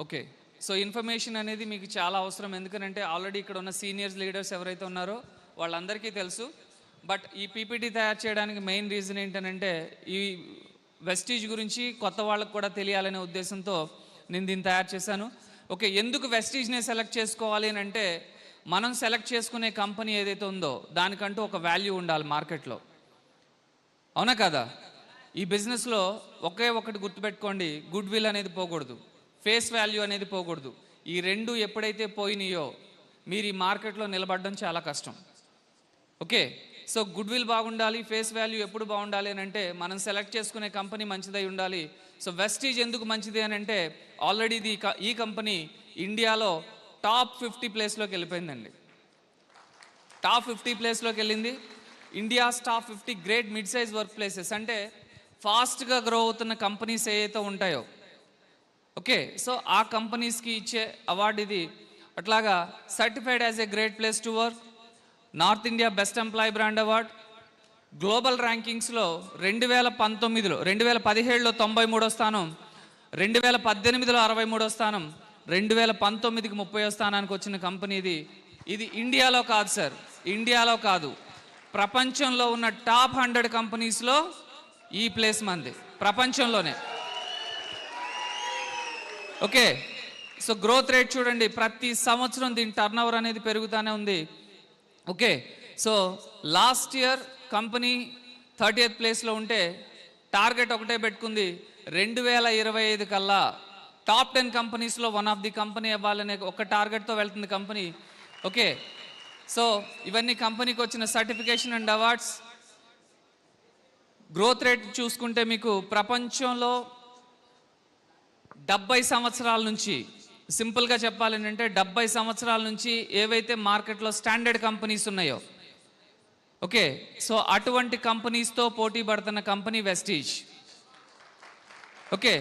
Okay. So information అనేది మీకు చాలా అవసరం. ఎందుకంటే ఆల్రెడీ ఇక్కడ ఉన్న సీనియర్స్ లీడర్స్ ఎవరైతే ఉన్నారో వాళ్ళందరికీ తెలుసు. బట్ ఈ పీపీటీ తయారు చేయడానికి మెయిన్ రీజన్ ఏంటంటే ఈ వెస్టీజ్ గురించి కొత్త వాళ్ళకు కూడా తెలియాలనే ఉద్దేశంతో నేను దీన్ని తయారు చేశాను. ఓకే, ఎందుకు వెస్టీజ్నే సెలెక్ట్ చేసుకోవాలి అని అంటే మనం సెలెక్ట్ చేసుకునే కంపెనీ ఏదైతే ఉందో దానికంటూ ఒక వాల్యూ ఉండాలి మార్కెట్లో. అవునా కదా? ఈ బిజినెస్లో ఒకే ఒకటి గుర్తుపెట్టుకోండి, గుడ్ విల్ అనేది పోకూడదు, ఫేస్ వాల్యూ అనేది పోకూడదు. ఈ రెండు ఎప్పుడైతే పోయినాయో మీరు ఈ మార్కెట్లో నిలబడడం చాలా కష్టం. ఓకే, సో గుడ్ విల్ బాగుండాలి, ఫేస్ వాల్యూ ఎప్పుడు బాగుండాలి అని అంటే మనం సెలెక్ట్ చేసుకునే కంపెనీ మంచిదై ఉండాలి. సో వెస్టీజ్ ఎందుకు మంచిది అని అంటే ఆల్రెడీ ఈ కంపెనీ ఇండియాలో టాప్ 50 ప్లేస్లోకి వెళ్ళిపోయిందండి. టాప్ 50 ప్లేస్లోకి వెళ్ళింది. India's top 50 great mid size work places అంటే ఫాస్ట్గా గ్రో అవుతున్న కంపెనీస్ ఏవైతే ఉంటాయో, ఓకే, సో ఆ కంపెనీస్కి ఇచ్చే అవార్డు ఇది. అట్లాగా certified as a great place to work, North India best employee brand award, global ర్యాంకింగ్స్లో 2019లో 2017లో 93వ స్థానం, 2018లో 63వ స్థానం, 2019కి 30వ స్థానానికి వచ్చిన కంపెనీ ఇది. ఇది ఇండియాలో కాదు సార్, ఇండియాలో కాదు, ప్రపంచంలో ఉన్న టాప్ 100 కంపెనీస్లో ఈ ప్లేస్ మంది, ప్రపంచంలోనే. ఓకే, సో గ్రోత్ రేట్ చూడండి, ప్రతి సంవత్సరం దీని టర్న్ ఓవర్ అనేది పెరుగుతూనే ఉంది. Okay, so last year company 30th ప్లేస్లో ఉంటే టార్గెట్ ఒకటే పెట్టుకుంది, 2025 కల్లా టాప్ 10 కంపెనీస్లో వన్ ఆఫ్ ది కంపెనీ అవ్వాలనే ఒక టార్గెట్తో వెళ్తుంది కంపెనీ. ఓకే, సో ఇవన్నీ కంపెనీకి వచ్చిన certification and awards. Growth rate చూసుకుంటే మీకు ప్రపంచంలో 70 సంవత్సరాల నుంచి, సింపుల్గా చెప్పాలి అంటే 70 సంవత్సరాల నుంచి ఏవైతే మార్కెట్లో స్టాండర్డ్ కంపెనీస్ ఉన్నాయో, ఓకే, సో అటువంటి కంపెనీస్తో పోటీ పడుతున్న కంపెనీ వెస్టీజ్. ఓకే.